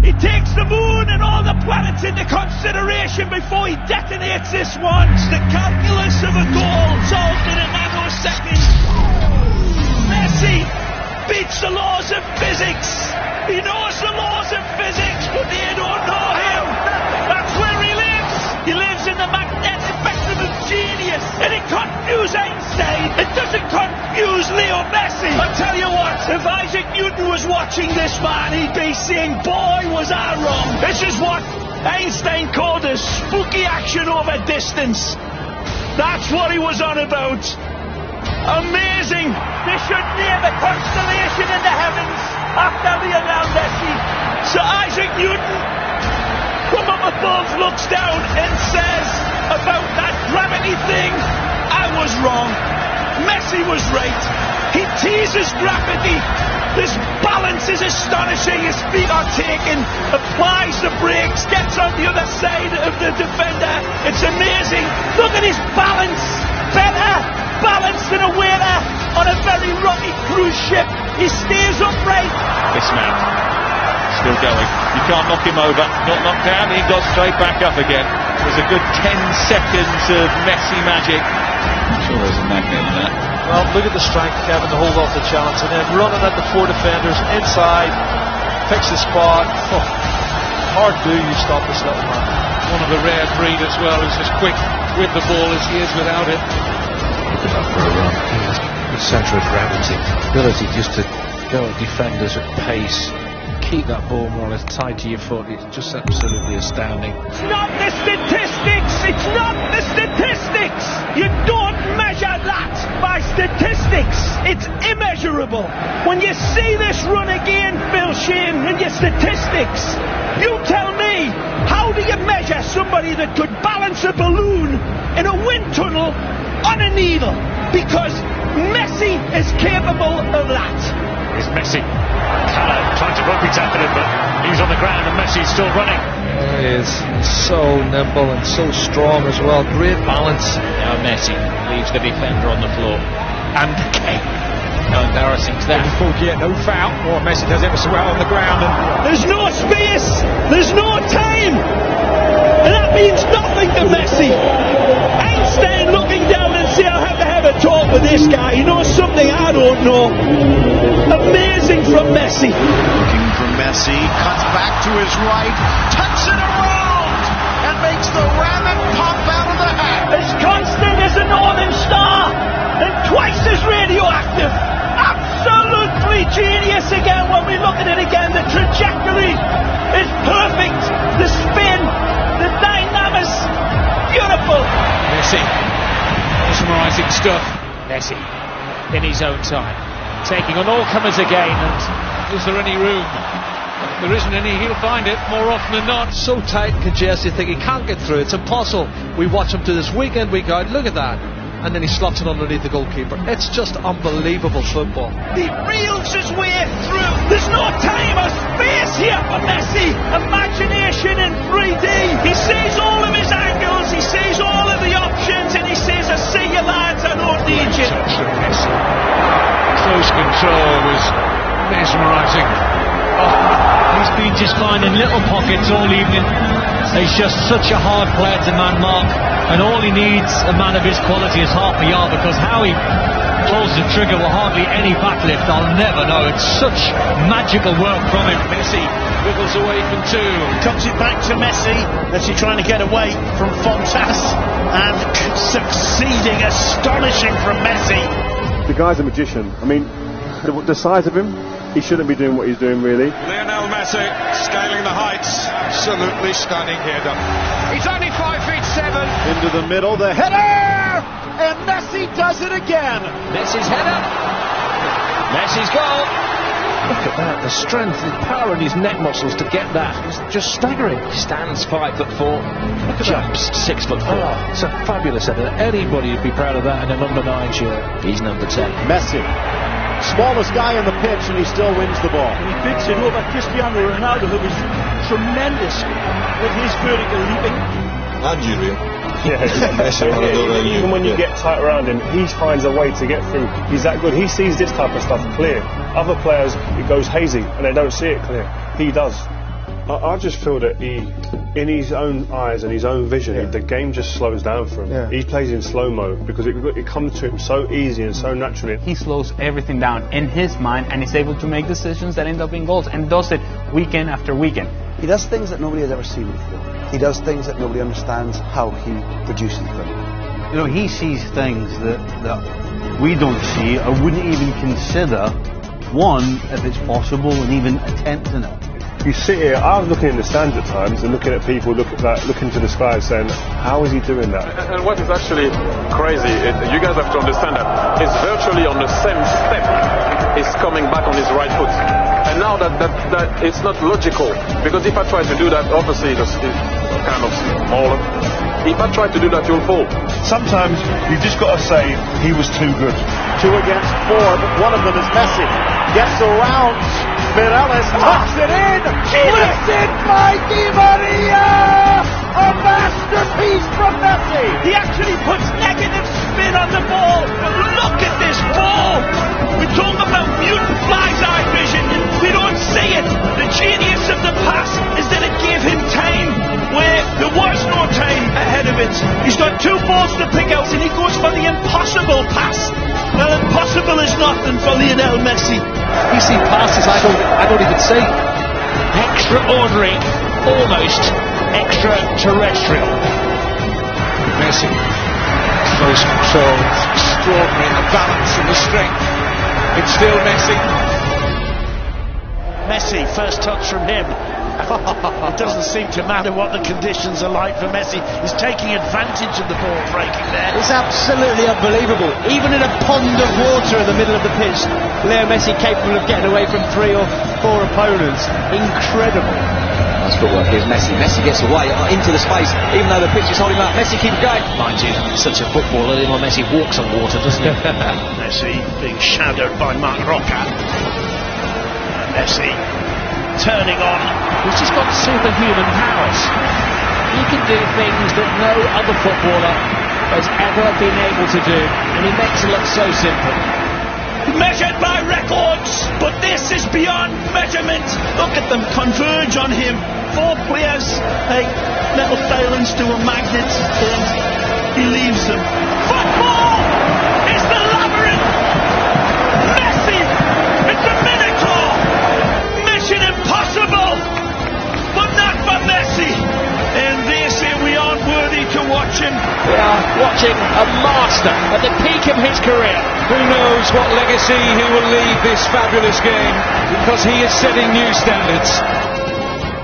He takes the moon and all the planets into consideration before he detonates this one. It's the calculus of a goal solved in a nanosecond. Messi beats the laws of physics. He knows the laws of physics, but they don't know him. That's where he lives. He lives in the magnetic spectrum of genius. And it confused Einstein. It doesn't confuse Leo Messi. I'll tell you what, if Isaac Newton was watching this man, he'd be saying, boy, was I wrong. This is what Einstein called a spooky action over distance. That's what he was on about. Amazing. They should name a constellation in the heavens after Lionel Messi. So Isaac Newton from up above looks down and says about that gravity thing, I was wrong. Messi was right. He teases gravity. This balance is astonishing. His feet are taken, applies the brakes, gets on the other side of the defender. It's amazing. Look at his balance. Better balance than a waiter on a very rocky cruise ship. He stays upright. This man still going. You can't knock him over. Not knocked down. He got straight back up again. There's a good 10 seconds of Messi magic. I'm sure there's a magnet in that. Well, look at the strength, Kevin, to hold off the challenge, and then running at the 4 defenders inside, picks the spot. Oh, hard do you stop this little man. One of the rare breed as well, who's as quick with the ball as he is without it. Look at that for a run. The centre of gravity, ability just to go at defenders at pace, keep that ball more or less tied to your foot. It's just absolutely astounding. It's not the statistics. It's not the statistics. You don't measure that by statistics. It's immeasurable. When you see this run again, Phil Shane, in your statistics, you tell me, how do you measure somebody that could balance a balloon in a wind tunnel on a needle? Because Messi is capable of that. It's Messi. Trying to rugby tackle him, but he's on the ground and Messi's still running. He is so nimble and so strong as well. Great balance. Now Messi leaves the defender on the floor. And Kane. How embarrassing is that? No foul. Oh, Messi does it so well on the ground. There's no space. There's no time. And that means nothing to Messi. Einstein looking down and say, I'll have to have a talk with this guy. He knows something I don't know. Amazing from Messi. Looking for Messi, cuts back to his right, tucks it around, and makes the rabbit pop out of the hat. As constant as a northern star, and twice as radioactive. Absolutely genius again when we look at it again. The trajectory is perfect. The spin, the dynamics, beautiful. Messi, mesmerising stuff. Messi in his own time, taking on all comers again. And Is there any room? There isn't any. He'll find it more often than not. So tight and congested, you think he can't get through. It's impossible. We watch him do this week in, week out. Look at that. And then he slots it underneath the goalkeeper. It's just unbelievable football. He reels his way through. There's no time or space here for Messi. Imagination in 3D. He sees all of his angles, he sees all of the options, and he says, I see you lads, I don't need you. Close control was mesmerising. He's been just finding little pockets all evening. He's just such a hard player to man mark, and all he needs, a man of his quality, is half a yard, because how he pulls the trigger with hardly any backlift, I'll never know. It's such magical work from him. Messi wiggles away from two. Comes it back to Messi. Messi trying to get away from Fontas and succeeding. Astonishing from Messi. The guy's a magician. I mean, the size of him, he shouldn't be doing what he's doing, really. Lionel Messi scaling the heights. Absolutely stunning header. He's only 5'7". Into the middle, the header! And Messi does it again. Messi's header. Messi's goal. Look at that, the strength, the power in his neck muscles to get that. It's just staggering. Stands 5'4". Look at Jumps that. 6'4". Oh, it's a fabulous header. Anybody would be proud of that in a number 9 shirt. He's number 10. Messi, smallest guy on the pitch, and he still wins the ball. He fits it over Cristiano Ronaldo, who was tremendous with his vertical leaping. Even when you get tight around him, he finds a way to get through. He's that good. He sees this type of stuff clear. Other players, it goes hazy and they don't see it clear. He does. I just feel that in his own eyes and his own vision, the game just slows down for him. Yeah. He plays in slow-mo because it comes to him so easy and so naturally. He slows everything down in his mind and is able to make decisions that end up being goals, and does it weekend after weekend. He does things that nobody has ever seen before. He does things that nobody understands how he produces them. You know, he sees things that we don't see or wouldn't even consider, one, if it's possible, and even attempting it. You sit here, I was looking in the stands at times and looking at people looking to the sky saying, how is he doing that? And what is actually crazy, you guys have to understand that he's virtually on the same step. He's coming back on his right foot. And now that it's not logical, because if I try to do that, obviously it's kind of smaller. If I try to do that, you'll fall. Sometimes you've just got to say he was too good. 2 against 4, but one of them is Messi. Gets around. Mireles tucks it in. Flips it by Di Maria. A masterpiece from Messi. He actually puts negative spin on the ball. But look at this ball. We talk about mutant fly's eye vision. We don't see it. The genius of the pass is that it gave him time where there was no time ahead of it. He's got 2 balls to pick out and he goes for the impossible pass. Well, impossible is nothing for Lionel Messi. You see passes I don't even see. Extraordinary, almost extraterrestrial. Messi, close control, extraordinary, the balance and the strength. It's still Messi. Messi, first touch from him. It doesn't seem to matter what the conditions are like for Messi. He's taking advantage of the ball breaking there. It's absolutely unbelievable. Even in a pond of water in the middle of the pitch, Leo Messi capable of getting away from 3 or 4 opponents. Incredible. Nice footwork. Here's Messi. Messi gets away into the space, even though the pitch is holding him up. Messi keeps going. Mind you, such a footballer, Lionel Messi walks on water, doesn't he? Messi being shadowed by Marc Roca. Messi turning on. He's just got superhuman powers. He can do things that no other footballer has ever been able to do, and he makes it look so simple. Measured by records, but this is beyond measurement. Look at them converge on him. 4 players like metal filings to a magnet, and he leaves them. Football is the labyrinth. Messi, it's a minotaur. Mission impossible, but not for Messi. And they say we aren't worthy to watch him. We are watching a master at the peak of his career. Who knows what legacy he will leave this fabulous game, because he is setting new standards.